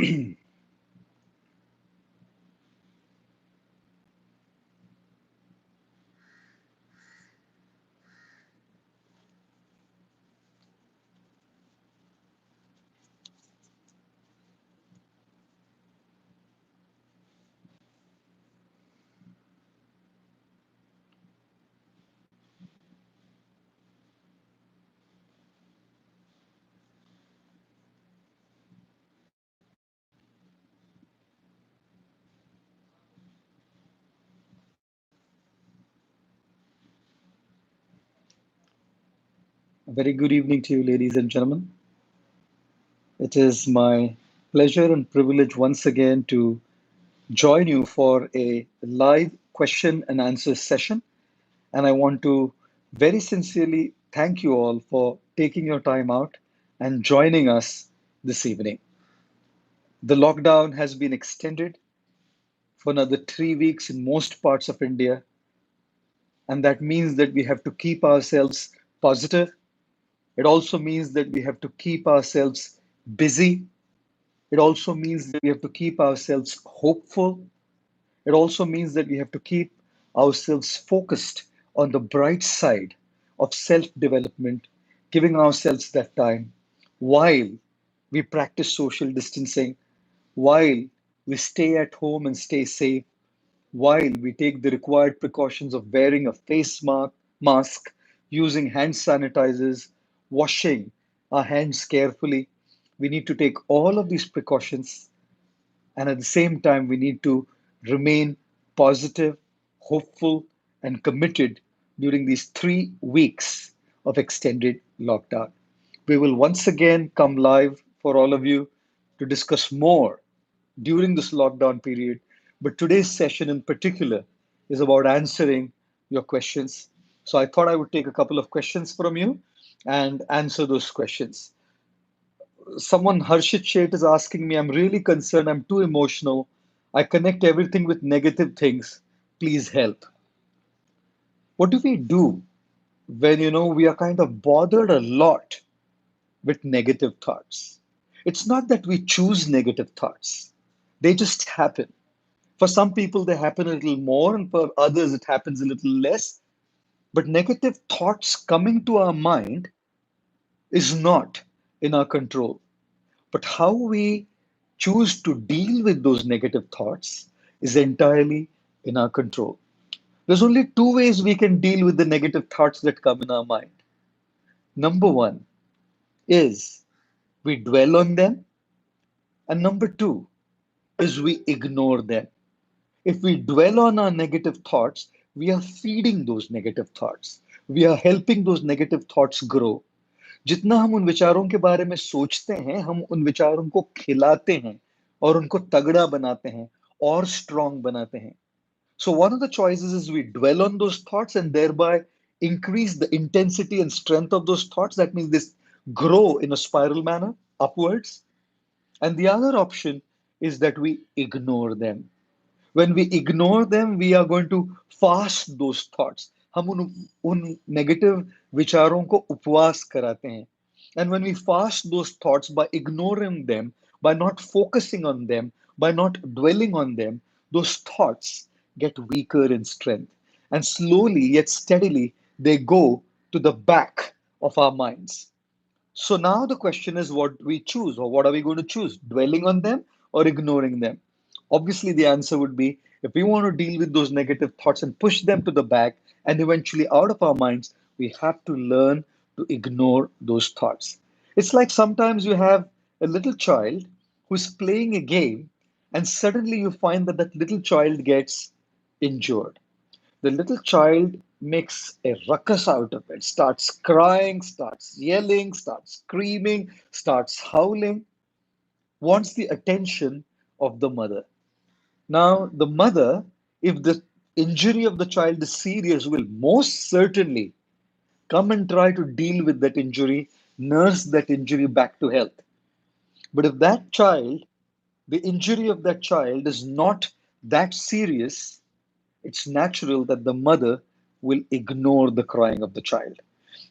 A very good evening to you, ladies and gentlemen. It is my pleasure and privilege once again to join you for a live question and answer session. And I want to very sincerely thank you all for taking your time out and joining us this evening. The lockdown has been extended for another 3 weeks in most parts of India, and that means that we have to keep ourselves positive. It also means that we have to keep ourselves busy. It also means that we have to keep ourselves hopeful. It also means that we have to keep ourselves focused on the bright side of self development, giving ourselves that time while we practice social distancing, while we stay at home and stay safe, while we take the required precautions of wearing a mask, using hand sanitizers, washing our hands carefully. We need to take all of these precautions, and at the same time, we need to remain positive, hopeful, and committed during these 3 weeks of extended lockdown. We will once again come live for all of you to discuss more during this lockdown period. But today's session in particular is about answering your questions. So I thought I would take a couple of questions from you and answer those questions. Someone, Harshit Shet, is asking me, I'm really concerned, I'm too emotional. I connect everything with negative things. Please help. What do we do when we are kind of bothered a lot with negative thoughts? It's not that we choose negative thoughts. They just happen. For some people, they happen a little more, and for others, it happens a little less. But negative thoughts coming to our mind is not in our control. But how we choose to deal with those negative thoughts is entirely in our control. There's only two ways we can deal with the negative thoughts that come in our mind. Number one is we dwell on them, and number two is we ignore them. If we dwell on our negative thoughts, we are feeding those negative thoughts. We are helping those negative thoughts grow. जितना हम उन विचारों के बारे में सोचते हैं, हम उन विचारों को खिलाते हैं और उनको तगड़ा बनाते हैं और स्ट्रांग बनाते हैं. So one of the choices is we dwell on those thoughts and thereby increase the intensity and strength of those thoughts. That means this grow in a spiral manner upwards. And the other option is that we ignore them. When we ignore them, we are going to fast those thoughts. हम उन negative विचारों को उपवास कराते हैं. And when we fast those thoughts by ignoring them, by not focusing on them, by not dwelling on them, those thoughts get weaker in strength. And slowly yet steadily, they go to the back of our minds. So now the question is what we choose, or what are we going to choose? Dwelling on them or ignoring them? Obviously, the answer would be if we want to deal with those negative thoughts and push them to the back and eventually out of our minds, we have to learn to ignore those thoughts. It's like sometimes you have a little child who's playing a game, and suddenly you find that that little child gets injured. The little child makes a ruckus out of it, starts crying, starts yelling, starts screaming, starts howling, wants the attention of the mother. Now, the mother, if the injury of the child is serious, will most certainly come and try to deal with that injury, nurse that injury back to health. But if that child, the injury of that child is not that serious, it's natural that the mother will ignore the crying of the child.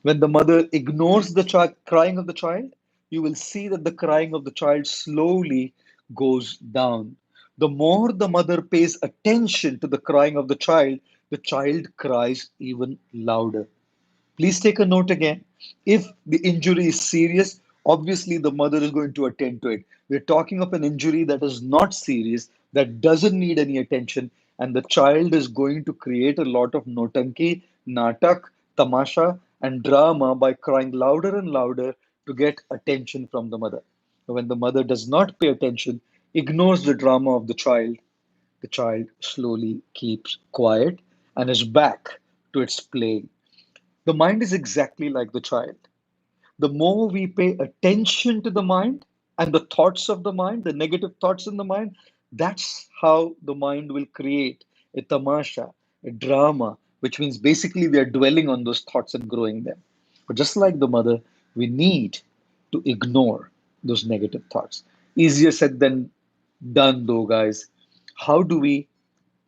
When the mother ignores the crying of the child, you will see that the crying of the child slowly goes down. The more the mother pays attention to the crying of the child cries even louder. Please take a note again. If the injury is serious, obviously the mother is going to attend to it. We're talking of an injury that is not serious, that doesn't need any attention, and the child is going to create a lot of notanki, natak, tamasha, and drama by crying louder and louder to get attention from the mother. When the mother does not pay attention, ignores the drama of the child slowly keeps quiet and is back to its playing. The mind is exactly like the child. The more we pay attention to the mind and the thoughts of the mind, the negative thoughts in the mind, that's how the mind will create a tamasha, a drama, which means basically we are dwelling on those thoughts and growing them. But just like the mother, we need to ignore those negative thoughts. Easier said than done, though, guys. How do we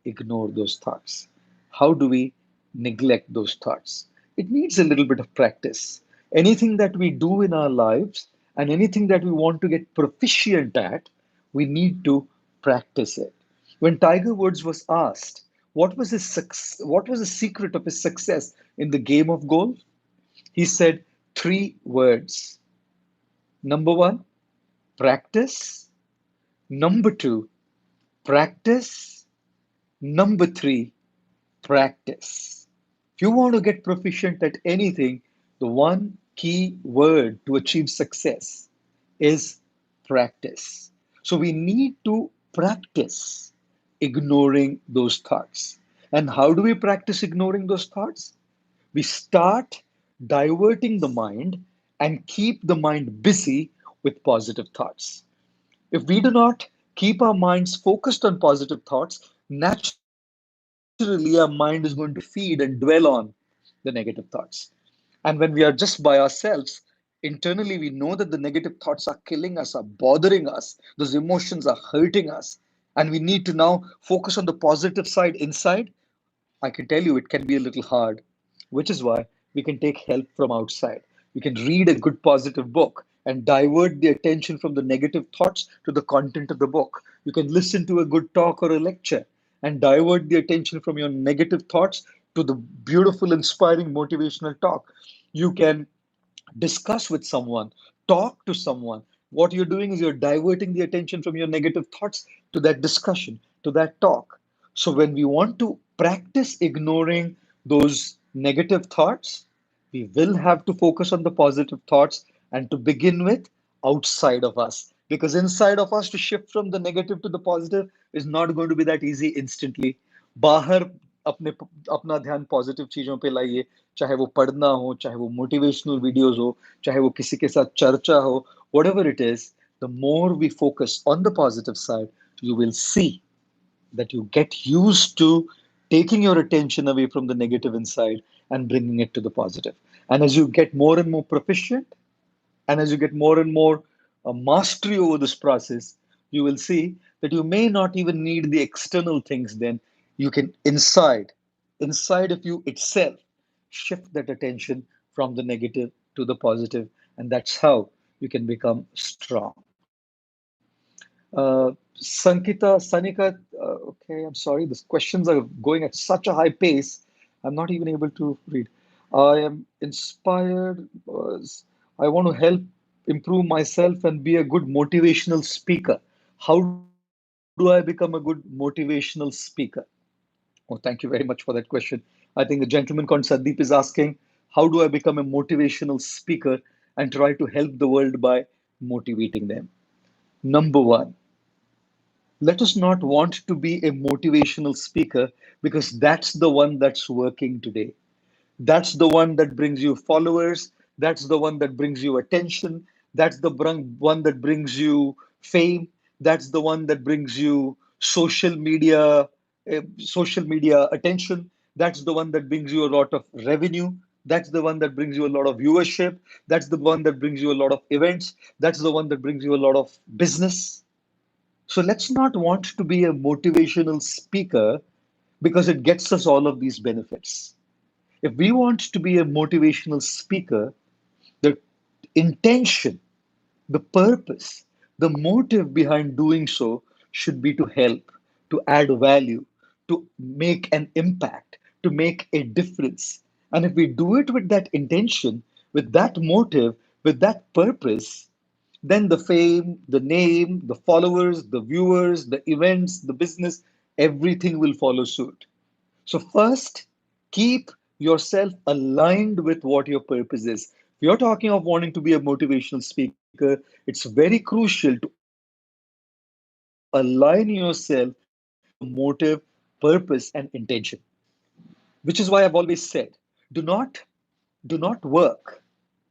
ignore those thoughts? How do we neglect those thoughts? It needs a little bit of practice. Anything that we do in our lives and anything that we want to get proficient at, we need to practice it. When Tiger Woods was asked what was the secret of his success in the game of golf, he said three words. Number one, practice. Number two, practice. Number three, practice. If you want to get proficient at anything, the one key word to achieve success is practice. So we need to practice ignoring those thoughts. And how do we practice ignoring those thoughts? We start diverting the mind and keep the mind busy with positive thoughts. If we do not keep our minds focused on positive thoughts, naturally our mind is going to feed and dwell on the negative thoughts. And when we are just by ourselves, internally we know that the negative thoughts are killing us, are bothering us, those emotions are hurting us, and we need to now focus on the positive side inside. I can tell you it can be a little hard, which is why we can take help from outside. We can read a good positive book and divert the attention from the negative thoughts to the content of the book. You can listen to a good talk or a lecture and divert the attention from your negative thoughts to the beautiful, inspiring, motivational talk. You can discuss with someone, talk to someone. What you're doing is you're diverting the attention from your negative thoughts to that discussion, to that talk. So, when we want to practice ignoring those negative thoughts, we will have to focus on the positive thoughts and to begin with outside of us. Because inside of us, to shift from the negative to the positive is not going to be that easy instantly. बाहर अपने अपना ध्यान positive चीजों पे लाइए, चाहे वो पढ़ना हो, चाहे वो मोटिवेशनल वीडियोस हो, चाहे वो किसी के साथ चर्चा हो, whatever it is, the more we focus on the positive side, you will see that you get used to taking your attention away from the negative inside and bringing it to the positive. And as you get more and more proficient, and as you get more and more mastery over this process, you will see that you may not even need the external things then. You can inside of you itself, shift that attention from the negative to the positive, and that's how you can become strong. Sankita, Sanika, okay, I'm sorry, the questions are going at such a high pace, I'm not even able to read. I am inspired, I want to help improve myself and be a good motivational speaker. How do I become a good motivational speaker? Oh, thank you very much for that question. I think the gentleman called Sandeep is asking, how do I become a motivational speaker and try to help the world by motivating them? Number one, let us not want to be a motivational speaker because that's the one that's working today. That's the one that brings you followers. That's the one that brings you attention. That's the one that brings you fame. That's the one that brings you social media attention. That's the one that brings you a lot of revenue. That's the one that brings you a lot of viewership. That's the one that brings you a lot of events. That's the one that brings you a lot of business. So let's not want to be a motivational speaker because it gets us all of these benefits. If we want to be a motivational speaker, the intention, the purpose, The motive behind doing so should be to help, to add value, to make an impact, to make a difference. And if we do it with that intention, with that motive, with that purpose, then the fame, the name, the followers, the viewers, the events, the business, everything will follow suit. So, first, keep yourself aligned with what your purpose is. If you're talking of wanting to be a motivational speaker, it's very crucial to align yourself with your motive, purpose, and intention. Which is why I've always said, do not do not work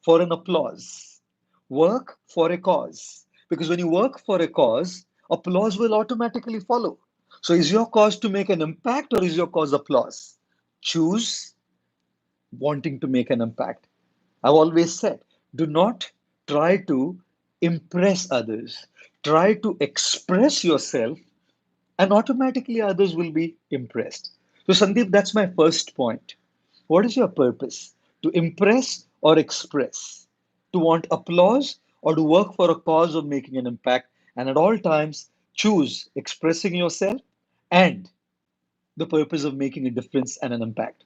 for an applause. Work for a cause. Because when you work for a cause, applause will automatically follow. So is your cause to make an impact or is your cause applause? Choose wanting to make an impact. I've always said, do not try to impress others. Try to express yourself and automatically others will be impressed. So, Sandeep, that's my first point. What is your purpose? To impress or express? To want applause or to work for a cause of making an impact? And at all times, choose expressing yourself and the purpose of making a difference and an impact.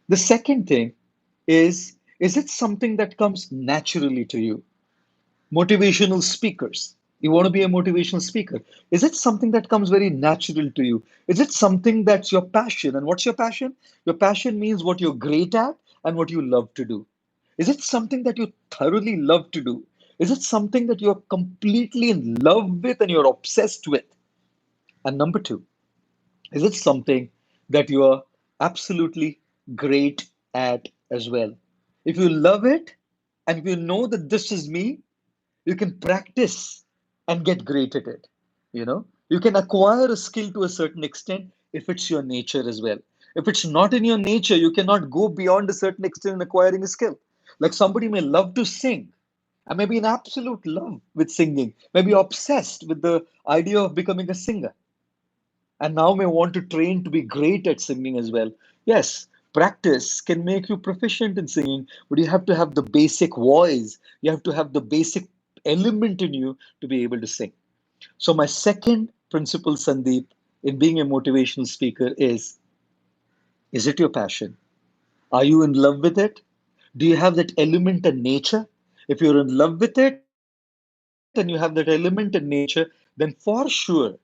The second thing is it something that comes naturally to you? Motivational speakers. You want to be a motivational speaker. Is it something that comes very natural to you? Is it something that's your passion? And what's your passion? Your passion means what you're great at and what you love to do. Is it something that you thoroughly love to do? Is it something that you're completely in love with and you're obsessed with? And number two, is it something that you are absolutely great at as well? If you love it and if you know that this is me, you can practice and get great at it. You can acquire a skill to a certain extent if it's your nature as well. If it's not in your nature, you cannot go beyond a certain extent in acquiring a skill. Like somebody may love to sing and maybe in absolute love with singing, maybe obsessed with the idea of becoming a singer and now may want to train to be great at singing as well. Yes, practice can make you proficient in singing, but you have to have the basic voice, you have to have the basic element in you to be able to sing. So, my second principle, Sandeep, in being a motivational speaker is it your passion? Are you in love with it? Do you have that element in nature? If you're in love with it and you have that element in nature, then for sure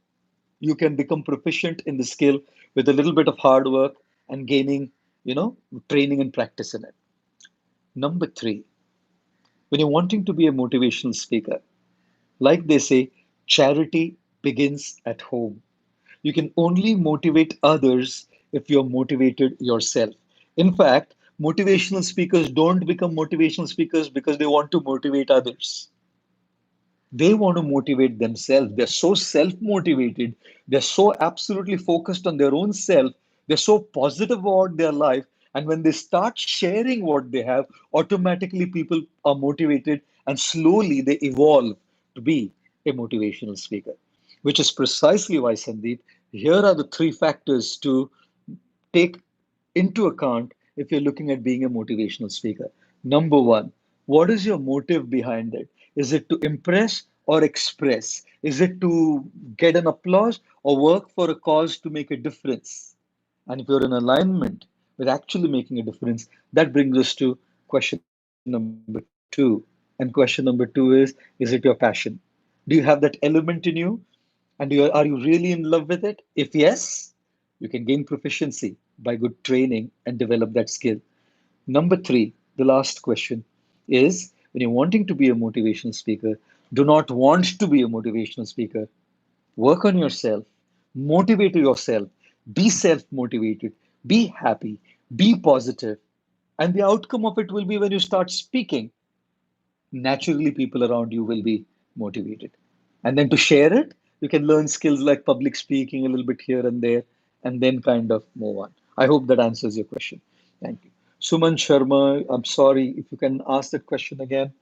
you can become proficient in the skill with a little bit of hard work and gaining, training and practice in it. Number three, when you're wanting to be a motivational speaker, like they say, charity begins at home. You can only motivate others if you're motivated yourself. In fact, motivational speakers don't become motivational speakers because they want to motivate others. They want to motivate themselves. They're so self motivated. They're so absolutely focused on their own self. They're so positive about their life. And when they start sharing what they have, automatically people are motivated and slowly they evolve to be a motivational speaker, which is precisely why, Sandeep, here are the three factors to take into account if you're looking at being a motivational speaker. Number one, what is your motive behind it? Is it to impress or express? Is it to get an applause or work for a cause to make a difference? And if you're in alignment with actually making a difference, that brings us to question number two. And question number two is it your passion? Do you have that element in you? And are you really in love with it? If yes, you can gain proficiency by good training and develop that skill. Number three, the last question is when you're wanting to be a motivational speaker, do not want to be a motivational speaker. Work on yourself, motivate yourself, be self motivated, be happy, be positive. And the outcome of it will be when you start speaking, naturally people around you will be motivated. And then to share it, you can learn skills like public speaking a little bit here and there, and then kind of move on. I hope that answers your question. Thank you. Suman Sharma, I'm sorry if you can ask that question again.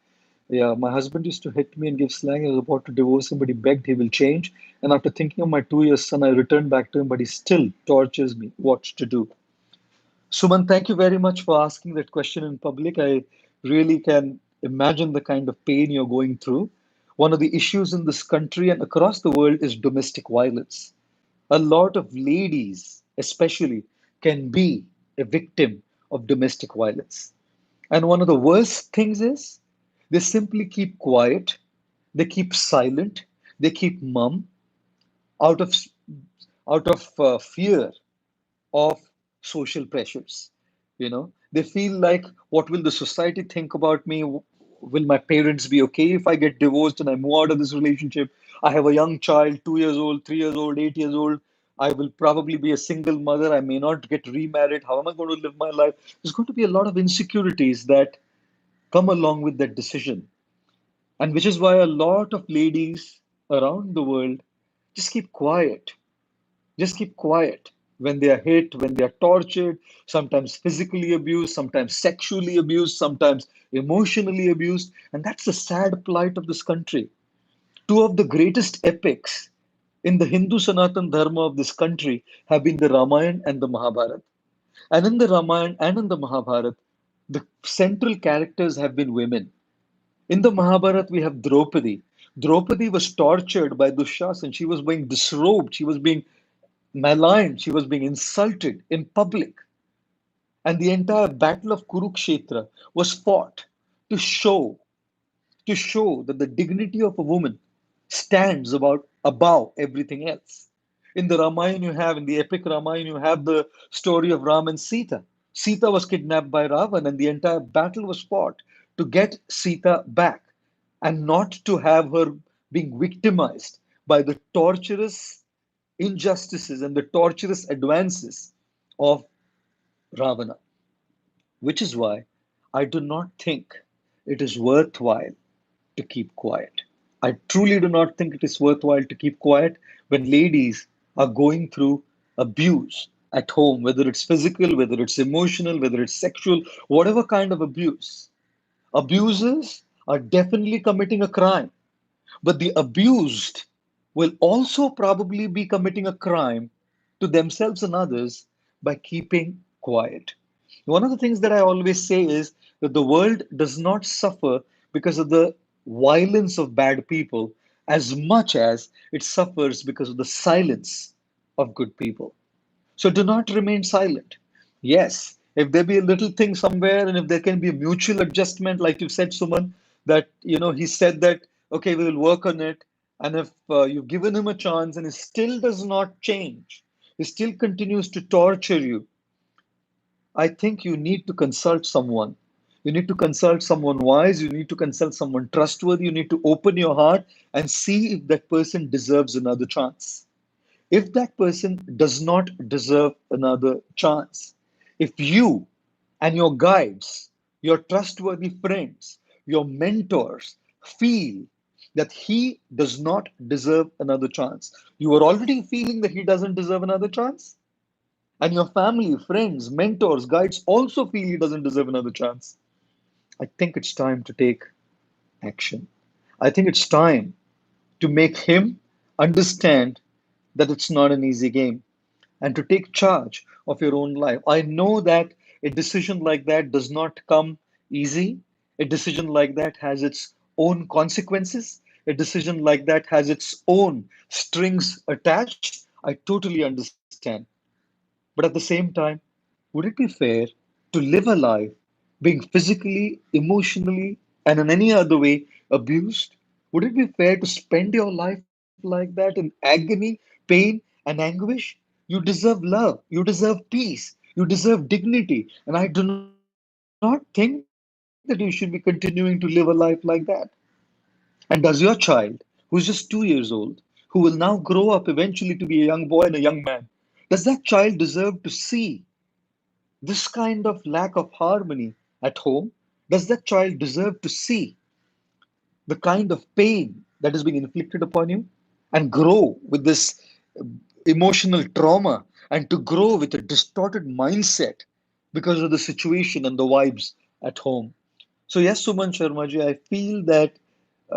Yeah, my husband used to hit me and give slang. I was about to divorce him, but he begged he will change. And after thinking of my 2 year son, I returned back to him, but he still tortures me. What to do? Suman, thank you very much for asking that question in public. I really can imagine the kind of pain you're going through. One of the issues in this country and across the world is domestic violence. A lot of ladies, especially, can be a victim of domestic violence. And one of the worst things is they simply keep quiet, they keep silent, they keep mum out of fear of social pressures. They feel like, what will the society think about me? Will my parents be okay if I get divorced and I move out of this relationship? I have a young child, 2 years old, 3 years old, 8 years old. I will probably be a single mother. I may not get remarried. How am I going to live my life? There's going to be a lot of insecurities that come along with that decision. And which is why a lot of ladies around the world just keep quiet, just keep quiet when they are hit, when they are tortured, sometimes physically abused, sometimes sexually abused, sometimes emotionally abused. And that's the sad plight of this country. Two of the greatest epics in the Hindu Sanatan Dharma of this country have been the Ramayana and the Mahabharata. And in the Ramayana and in the Mahabharata, the central characters have been women. In the Mahabharata, we have Draupadi. Draupadi was tortured by Dushasan. She was being disrobed. She was being maligned. She was being insulted in public. And the entire battle of Kurukshetra was fought to show that the dignity of a woman stands above everything else. In the Ramayana, in the epic Ramayana, you have the story of Ram and Sita. Sita was kidnapped by Ravan, and the entire battle was fought to get Sita back and not to have her being victimized by the torturous injustices and the torturous advances of Ravana. Which is why I do not think it is worthwhile to keep quiet. I truly do not think it is worthwhile to keep quiet when ladies are going through abuse at home, whether it's physical, whether it's emotional, whether it's sexual, whatever kind of abuse. Abusers are definitely committing a crime, but the abused will also probably be committing a crime to themselves and others by keeping quiet. One of the things that I always say is that the world does not suffer because of the violence of bad people as much as it suffers because of the silence of good people. So do not remain silent. Yes, if there be a little thing somewhere and if there can be a mutual adjustment, like you said, Suman, that, he said that, okay, we will work on it. And if you've given him a chance and he still does not change, he still continues to torture you, I think you need to consult someone. You need to consult someone wise. You need to consult someone trustworthy. You need to open your heart and see if that person deserves another chance. If that person does not deserve another chance, if you and your guides, your trustworthy friends, your mentors feel that he does not deserve another chance, you are already feeling that he doesn't deserve another chance, and your family, friends, mentors, guides also feel he doesn't deserve another chance, I think it's time to take action. I think it's time to make him understand that it's not an easy game and to take charge of your own life. I know that a decision like that does not come easy. A decision like that has its own consequences. A decision like that has its own strings attached. I totally understand. But at the same time, would it be fair to live a life being physically, emotionally, and in any other way abused? Would it be fair to spend your life like that in agony, pain, and anguish? You deserve love. You deserve peace. You deserve dignity. And I do not think that you should be continuing to live a life like that. And does your child, who's just 2 years old, who will now grow up eventually to be a young boy and a young man, does that child deserve to see this kind of lack of harmony at home? Does that child deserve to see the kind of pain that is being inflicted upon you and grow with this emotional trauma and to grow with a distorted mindset because of the situation and the vibes at home? So, yes, Suman Sharmaji, I feel that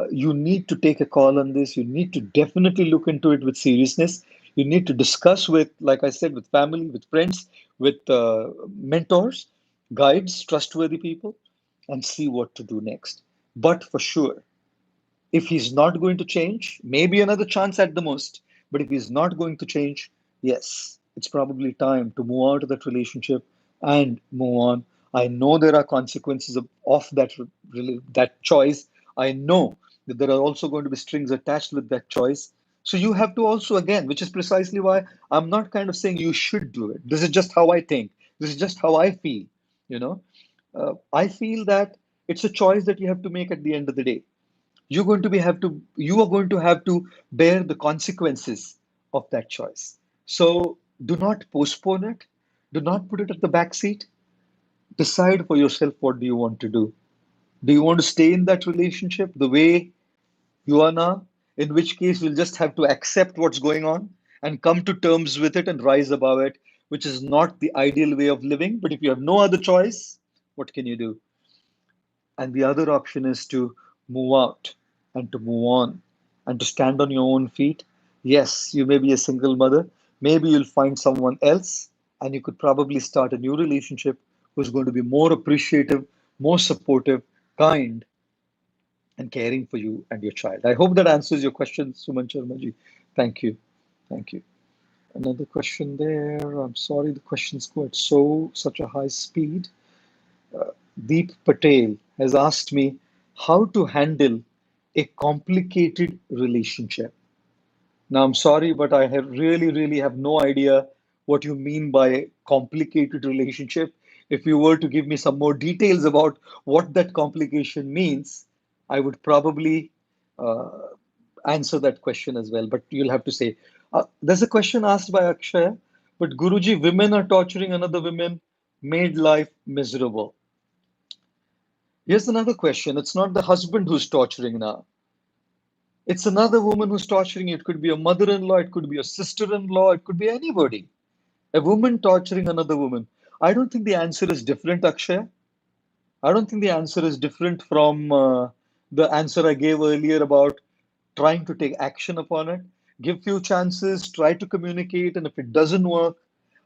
you need to take a call on this. You need to definitely look into it with seriousness. You need to discuss with, like I said, with family, with friends, with mentors, guides, trustworthy people, and see what to do next. But for sure, If he's not going to change, maybe another chance at the most. But if he's not going to change, yes, it's probably time to move out of that relationship and move on. I know there are consequences of that choice. I know that there are also going to be strings attached with that choice. So you have to also, again, which is precisely why I'm not kind of saying you should do it. This is just how I think. This is just how I feel. You know, I feel that it's a choice that you have to make at the end of the day. You are going to have to bear the consequences of that choice. So do not postpone it. Do not put it at the back seat. Decide for yourself, what do you want to do. Do you want to stay in that relationship the way you are now, in which case you'll just have to accept what's going on and come to terms with it and rise above it, which is not the ideal way of living. But if you have no other choice, what can you do? And the other option is to move out and to move on and to stand on your own feet. Yes, you may be a single mother. Maybe you'll find someone else and you could probably start a new relationship who's going to be more appreciative, more supportive, kind, and caring for you and your child. I hope that answers your question, Suman Sharma. Thank you. Thank you. Another question there. I'm sorry, the questions go at such a high speed. Deep Patel has asked me how to handle a complicated relationship. Now, I'm sorry, but I have really have no idea what you mean by complicated relationship. If you were to give me some more details about what that complication means, I would probably uh, answer that question as well. But you'll have to say, there's a question asked by Akshay, but Guruji, women are torturing another women, made life miserable. Here's another question. It's not the husband who's torturing now. It's another woman who's torturing you. It could be a mother-in-law, it could be a sister-in-law, it could be anybody. A woman torturing another woman. I don't think the answer is different, Akshay. I don't think the answer is different from the answer I gave earlier about trying to take action upon it. Give few chances, try to communicate, and if it doesn't work,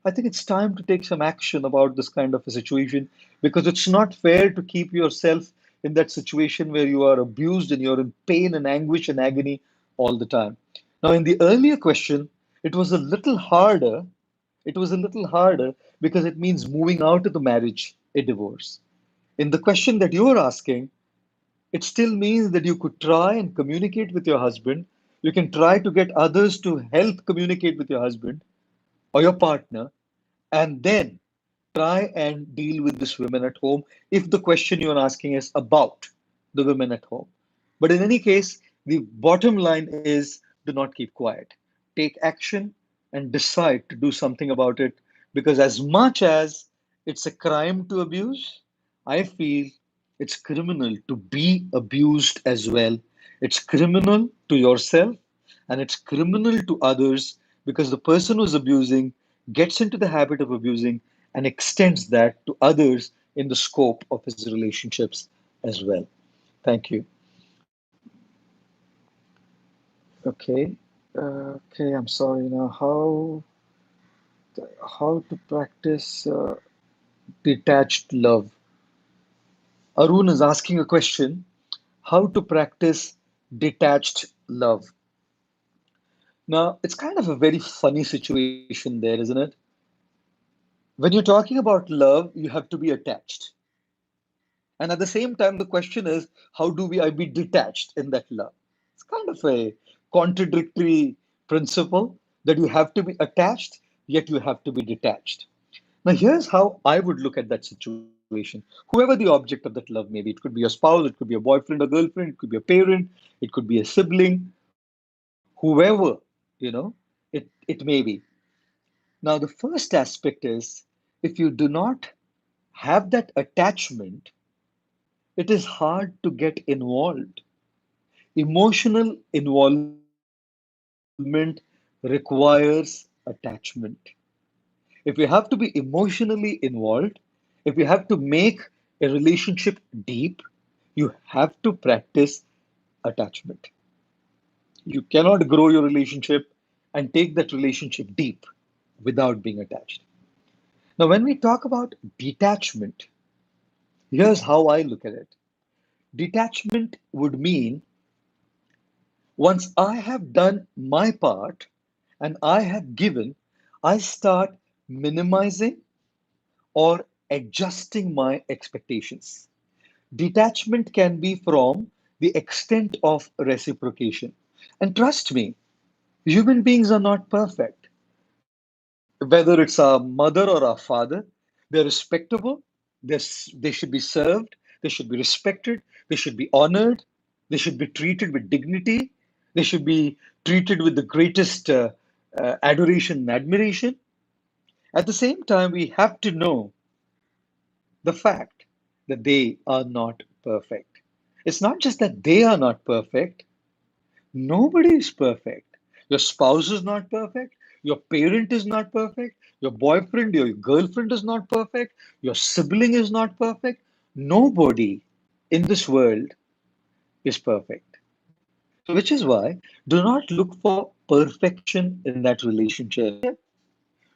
I think it's time to take some action about this kind of a situation because it's not fair to keep yourself in that situation where you are abused and you're in pain and anguish and agony all the time. Now, in the earlier question, it was a little harder. It was a little harder because it means moving out of the marriage, a divorce. In the question that you're asking, it still means that you could try and communicate with your husband. You can try to get others to help communicate with your husband or your partner, and then try and deal with this women at home if the question you're asking is about the women at home. But in any case, the bottom line is do not keep quiet. Take action and decide to do something about it because, as much as it's a crime to abuse, I feel it's criminal to be abused as well. It's criminal to yourself and it's criminal to others because the person who's abusing gets into the habit of abusing and extends that to others in the scope of his relationships as well. Thank you. Okay. Okay, I'm sorry now. How to practice detached love? Arun is asking a question. How to practice detached love? Now, it's kind of a very funny situation there, isn't it? When you're talking about love, you have to be attached. And at the same time, the question is, how do I be detached in that love? It's kind of a contradictory principle that you have to be attached, yet you have to be detached. Now, here's how I would look at that situation. Whoever the object of that love may be, it could be a spouse, it could be a boyfriend or girlfriend, it could be a parent, it could be a sibling, whoever, it may be. Now, the first aspect is if you do not have that attachment, it is hard to get involved. Emotional involvement requires attachment. If you have to be emotionally involved, if you have to make a relationship deep, you have to practice attachment. You cannot grow your relationship and take that relationship deep without being attached. Now, when we talk about detachment, here's how I look at it. Detachment would mean Once I have done my part and I have given, I start minimizing or adjusting my expectations. Detachment can be from the extent of reciprocation. And trust me, human beings are not perfect. Whether it's our mother or our father, they're respectable, they should be served, they should be respected, they should be honored, they should be treated with dignity, they should be treated with the greatest adoration and admiration. At the same time, we have to know the fact that they are not perfect. It's not just that they are not perfect, nobody is perfect. Your spouse is not perfect. Your parent is not perfect. Your boyfriend, your girlfriend is not perfect. Your sibling is not perfect. Nobody in this world is perfect. So, which is why do not look for perfection in that relationship.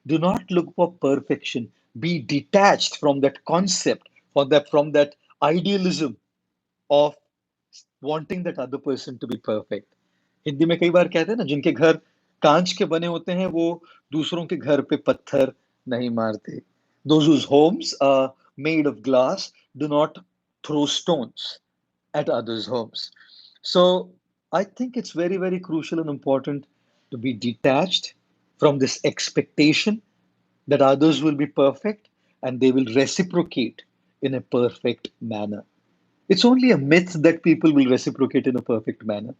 Do not look for perfection. Be detached from that concept, from that idealism of wanting that other person to be perfect. Hindi में कई बार कहते हैं ना, जिनके घर कांच के बने होते हैं वो दूसरों के घर पे पत्थर नहीं मारते. Those whose homes are made of glass do not throw stones at others' homes. So I think it's very, very crucial and important to be detached from this expectation that others will be perfect and they will reciprocate in a perfect manner. It's only a myth that people will reciprocate in a perfect manner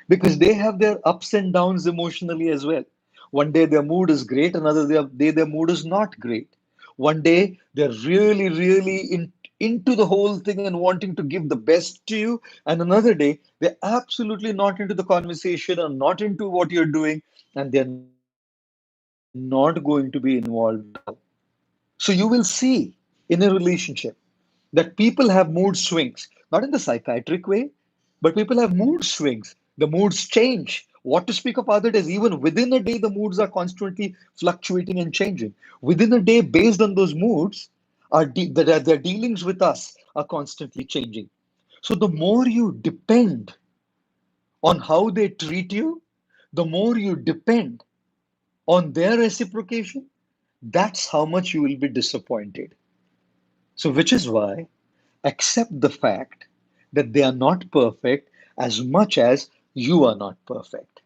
because they have their ups and downs emotionally as well. One day their mood is great, another day their mood is not great. One day they're really, really into the whole thing and wanting to give the best to you, and another day they're absolutely not into the conversation or not into what you're doing, and they're not going to be involved at all. So you will see in a relationship that people have mood swings, not in the psychiatric way, but people have mood swings. The moods change. What to speak of other days? Even within a day, the moods are constantly fluctuating and changing. Within a day, based on those moods, their dealings with us are constantly changing. So the more you depend on how they treat you, the more you depend on their reciprocation, that's how much you will be disappointed. So, which is why accept the fact that they are not perfect as much as you are not perfect.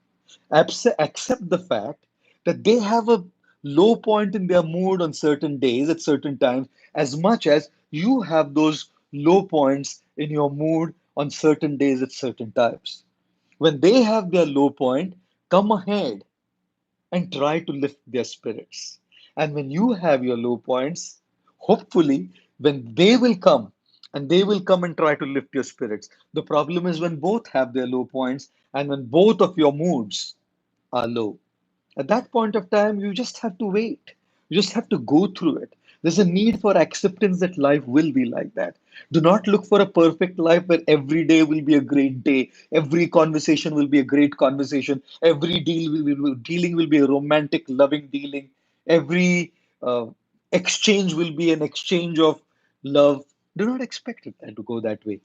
Accept the fact that they have a low point in their mood on certain days at certain times as much as you have those low points in your mood on certain days at certain times. When they have their low point, come ahead and try to lift their spirits. And when you have your low points, hopefully, when they will come and they will come and try to lift your spirits. The problem is when both have their low points and when both of your moods are low. At that point of time, you just have to wait. You just have to go through it. There's a need for acceptance that life will be like that. Do not look for a perfect life where every day will be a great day, every conversation will be a great conversation, every dealing will be a romantic, loving dealing, every uh, exchange will be an exchange of love. Do not expect it to go that way.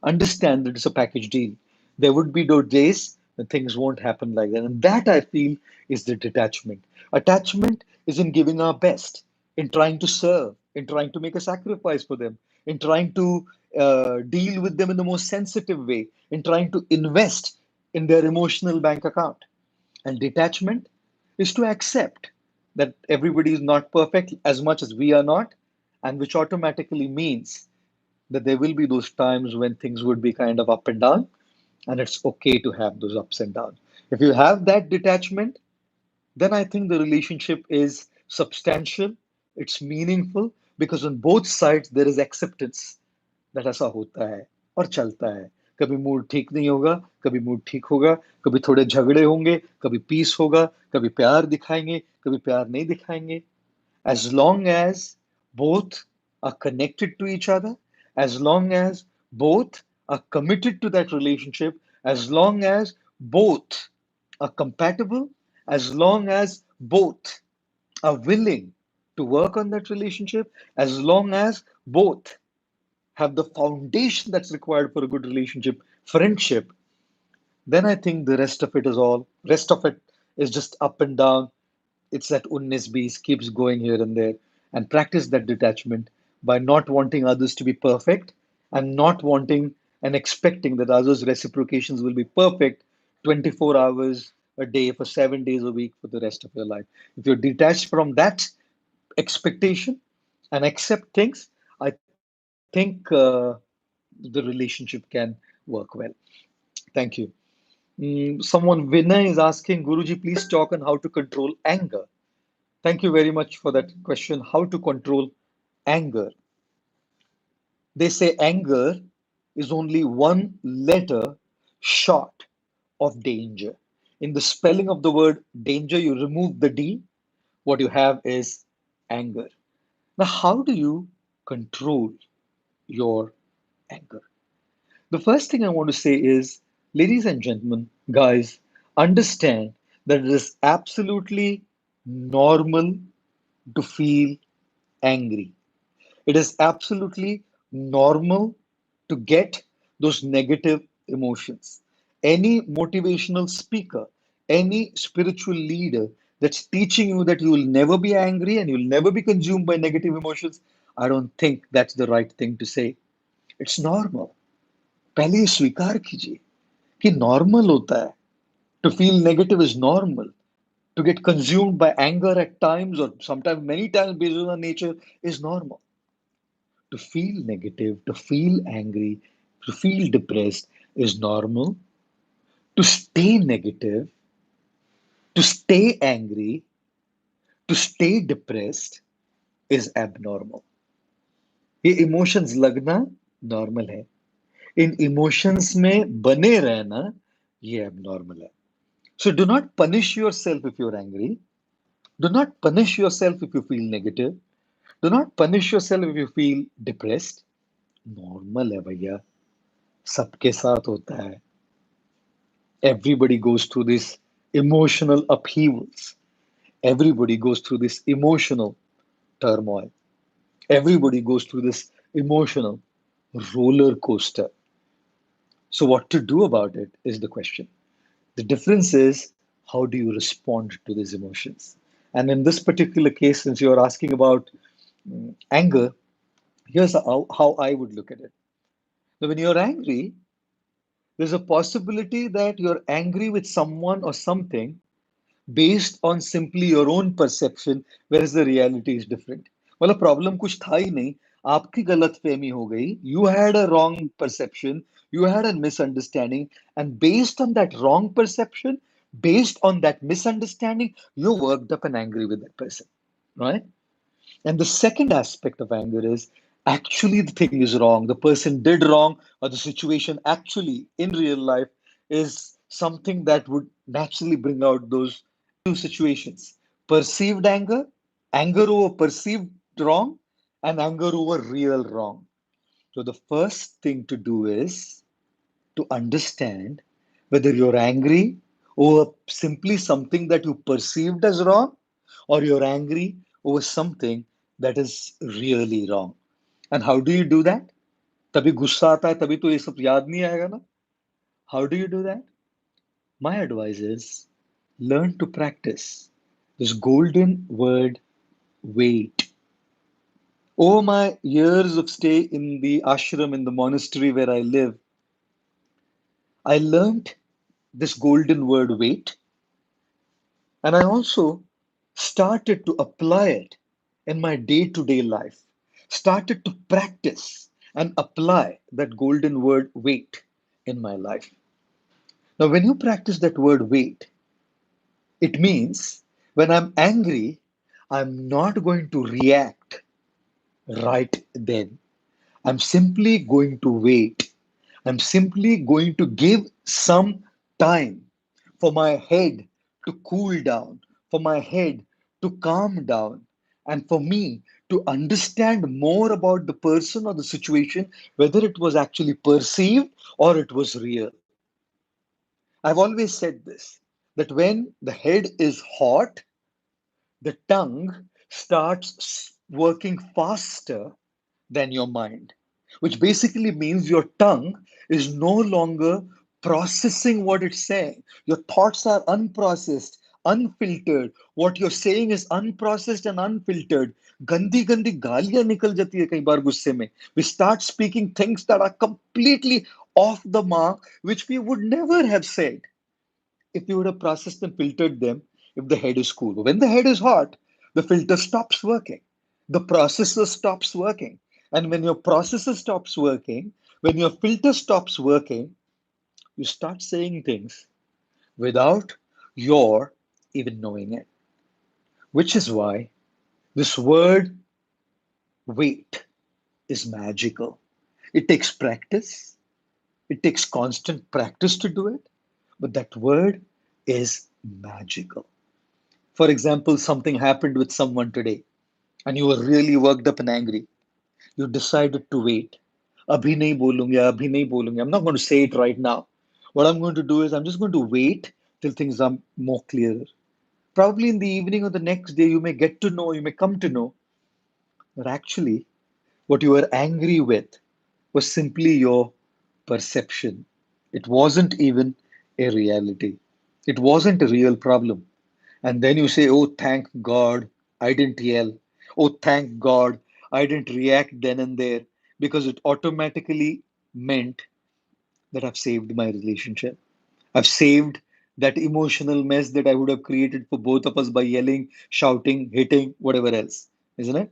Understand that it's a package deal. There would be those days when things won't happen like that. And that I feel is the detachment. Attachment is in giving our best, in trying to serve, in trying to make a sacrifice for them, in trying to deal with them in the most sensitive way, in trying to invest in their emotional bank account. And detachment is to accept that everybody is not perfect as much as we are not, and which automatically means that there will be those times when things would be kind of up and down, and it's okay to have those ups and downs. If you have that detachment, then I think the relationship is substantial, it's meaningful, because on both sides there is acceptance that ऐसा होता है और चलता है. कभी mood ठीक नहीं होगा, कभी मूड ठीक होगा, कभी थोड़े झगड़े होंगे, कभी पीस होगा, कभी प्यार दिखाएंगे, कभी प्यार नहीं दिखाएंगे. As long as both are connected to each other, as long as both are committed to that relationship, as long as both are compatible, as long as both are willing to work on that relationship, as long as both have the foundation that's required for a good relationship, friendship, then I think the rest of it is just up and down. It's that unnes beast keeps going here and there, and practice that detachment by not wanting others to be perfect and not wanting and expecting that others' reciprocations will be perfect 24 hours a day for 7 days a week for the rest of your life. If you're detached from that expectation and accept things, I think the relationship can work well. Thank you. Someone, Vinay, is asking, Guruji, please talk on how to control anger. Thank you very much for that question. How to control anger? They say anger is only one letter short of danger. In the spelling of the word danger, you remove the D. What you have is anger. Now, how do you control your anger? The first thing I want to say is, ladies and gentlemen, guys, understand that it is absolutely normal to feel angry. It is absolutely normal to get those negative emotions. Any motivational speaker, any spiritual leader that's teaching you that you will never be angry and you'll never be consumed by negative emotions, I don't think that's the right thing to say. It's normal. पहले ये स्वीकार कीजिए कि normal होता है. To feel negative is normal. To get consumed by anger at times or sometimes many times based on our nature is normal. To feel negative, to feel angry, to feel depressed is normal. To stay negative, to stay angry, to stay depressed is abnormal. ये emotions लगना normal है. इन emotions में बने रहना ये abnormal है. So do not punish yourself if you're angry. Do not punish yourself if you feel negative. Do not punish yourself if you feel depressed. Normal है भैया. सबके साथ होता है. Everybody goes through this emotional upheavals. Everybody goes through this emotional turmoil. Everybody goes through this emotional roller coaster. So, what to do about it is the question. The difference is how do you respond to these emotions? And in this particular case, since you're asking about anger, here's how I would look at it. Now, when you're angry, there's a possibility that you're angry with someone or something based on simply your own perception, whereas the reality is different. मतलब problem कुछ था ही नहीं, आपकी गलत फहमी हो गई. You had a wrong perception, you had a misunderstanding, and based on that wrong perception, based on that misunderstanding, you worked up and angry with that person, right? And the second aspect of anger is actually the thing is wrong. The person did wrong, or the situation actually in real life is something that would naturally bring out those two situations: perceived anger, anger over perceived wrong, and anger over real wrong. So the first thing to do is to understand whether you're angry over simply something that you perceived as wrong or you're angry over something that is really wrong. And how do you do that? तभी गुस्सा आता है तभी तो ये सब याद नहीं आएगा ना. How do you do that? My advice is learn to practice this golden word wait. Over my years of stay in the ashram, in the monastery where I live, I learned this golden word wait. And I also started to apply it in my day to day life, started to practice and apply that golden word wait in my life. Now, when you practice that word wait, it means when I'm angry, I'm not going to react right then. I'm simply going to wait. I'm simply going to give some time for my head to cool down, for my head to calm down, and for me to understand more about the person or the situation, whether it was actually perceived or it was real. I've always said this, that when the head is hot, the tongue starts working faster than your mind, which basically means your tongue is no longer processing what it's saying. Your thoughts are unprocessed, unfiltered. What you're saying is unprocessed and unfiltered. Gandi gandi गालियां निकल जाती है कई बार गुस्से में. We start speaking things that are completely off the mark, which we would never have said if we would have processed and filtered them if the head is cool. When the head is hot, the filter stops working. The processor stops working. And when your processor stops working, when your filter stops working, you start saying things without your even knowing it. Which is why this word wait is magical. It takes practice, it takes constant practice to do it, but that word is magical. For example, something happened with someone today and you were really worked up and angry. You decided to wait. अभी नहीं बोलूंगी, अभी नहीं बोलूंगी. I'm not going to say it right now. What I'm going to do is I'm just going to wait till things are more clearer. Probably in the evening or the next day, you may get to know, you may come to know that actually what you were angry with was simply your perception. It wasn't even a reality. It wasn't a real problem. And then you say, oh, thank God I didn't yell. Oh, thank God I didn't react then and there because it automatically meant that I've saved my relationship. I've saved that emotional mess that I would have created for both of us by yelling, shouting, hitting, whatever else, isn't it?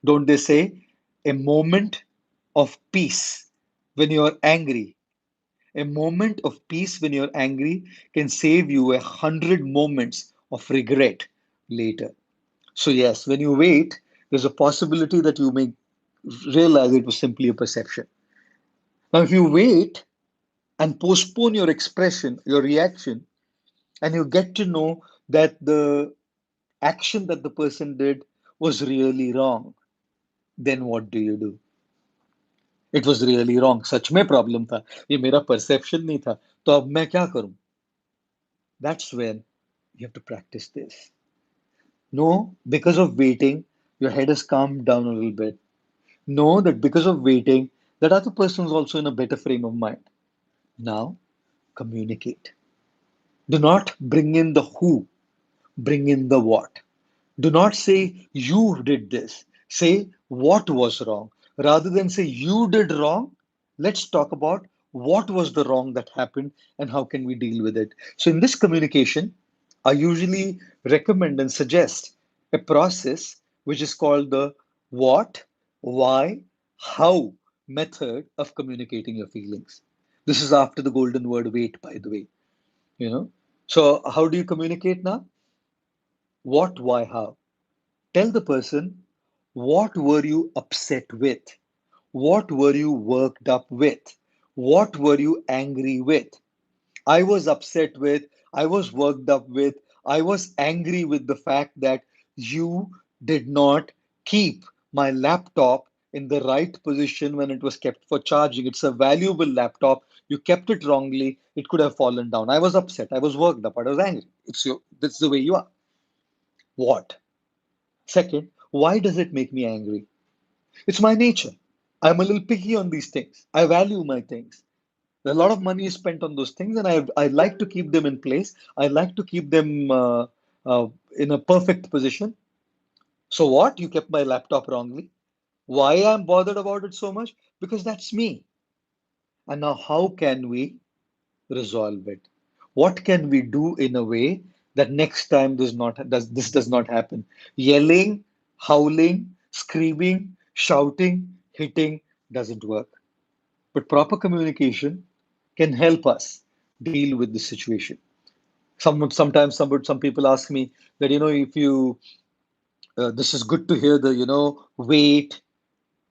Don't they say a moment of peace when you're angry, a moment of peace when you're angry can save you 100 moments of regret later. So, yes, when you wait, there's a possibility that you may realize it was simply a perception. Now, if you wait and postpone your expression, your reaction, and you get to know that the action that the person did was really wrong, then what do you do? It was really wrong. सच में problem था. ये मेरा perception नहीं था. तो अब मैं क्या करूं? That's when you have to practice this. Know because of waiting, your head has calmed down a little bit. Know that because of waiting, that other person is also in a better frame of mind. Now, communicate. Do not bring in the who, bring in the what. Do not say you did this. Say what was wrong. Rather than say you did wrong, let's talk about what was the wrong that happened and how can we deal with it. So in this communication, I usually recommend and suggest a process which is called the what, why, how method of communicating your feelings. This is after the golden word wait, by the way. You know. So how do you communicate now? What, why, how? Tell the person what were you upset with? What were you worked up with? What were you angry with? I was upset with, I was worked up with, I was angry with the fact that you did not keep my laptop in the right position when it was kept for charging. It's a valuable laptop. You kept it wrongly. It could have fallen down. I was upset. I was worked up. I was angry. That's the way you are. What? Second, why does it make me angry? It's my nature. I'm a little picky on these things. I value my things. A lot of money is spent on those things, and I like to keep them in place. I like to keep them in a perfect position. So what? You kept my laptop wrongly. Why I'm bothered about it so much? Because that's me. And now, how can we resolve it? What can we do in a way that next time this does not happen? Yelling, howling, screaming, shouting, hitting doesn't work. But proper communication can help us deal with the situation. Sometimes some people ask me that if you this is good to hear the wait,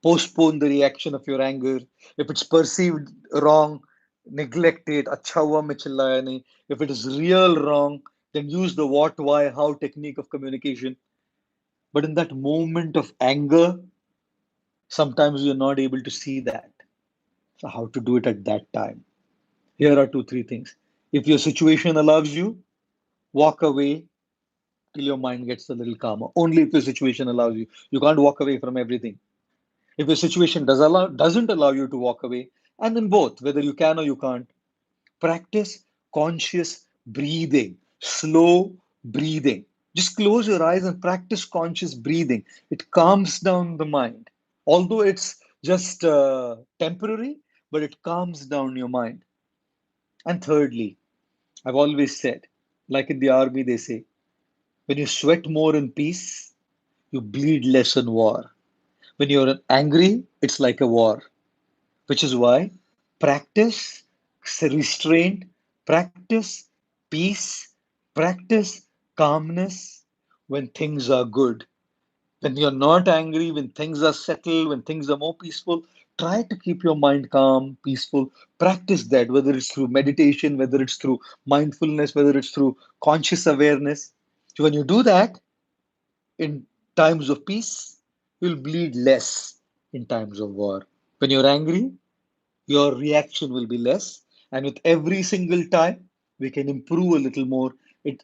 postpone the reaction of your anger. If it's perceived wrong, neglect it. अच्छा हुआ मैं चिल्लाया नहीं. If it is real wrong, then use the what, why, how technique of communication. But in that moment of anger, sometimes you're not able to see that. So how to do it at that time? Here are two, three things. If your situation allows you, walk away till your mind gets a little calmer. Only if your situation allows you. You can't walk away from everything. If your situation doesn't allow you to walk away, and then both, whether you can or you can't, Practice conscious breathing, slow breathing. Just close your eyes and practice conscious breathing. It calms down the mind. Although it's just temporary, but it calms down your mind. And thirdly, I've always said, like in the army, they say, when you sweat more in peace, you bleed less in war. When you're angry, it's like a war, which is why practice restraint, practice peace, practice calmness when things are good. When you're not angry, when things are settled, when things are more peaceful, try to keep your mind calm, peaceful. Practice that, whether it's through meditation, whether it's through mindfulness, whether it's through conscious awareness. So when you do that in times of peace, you'll bleed less in times of war. When you're angry, your reaction will be less. And with every single time, we can improve a little more,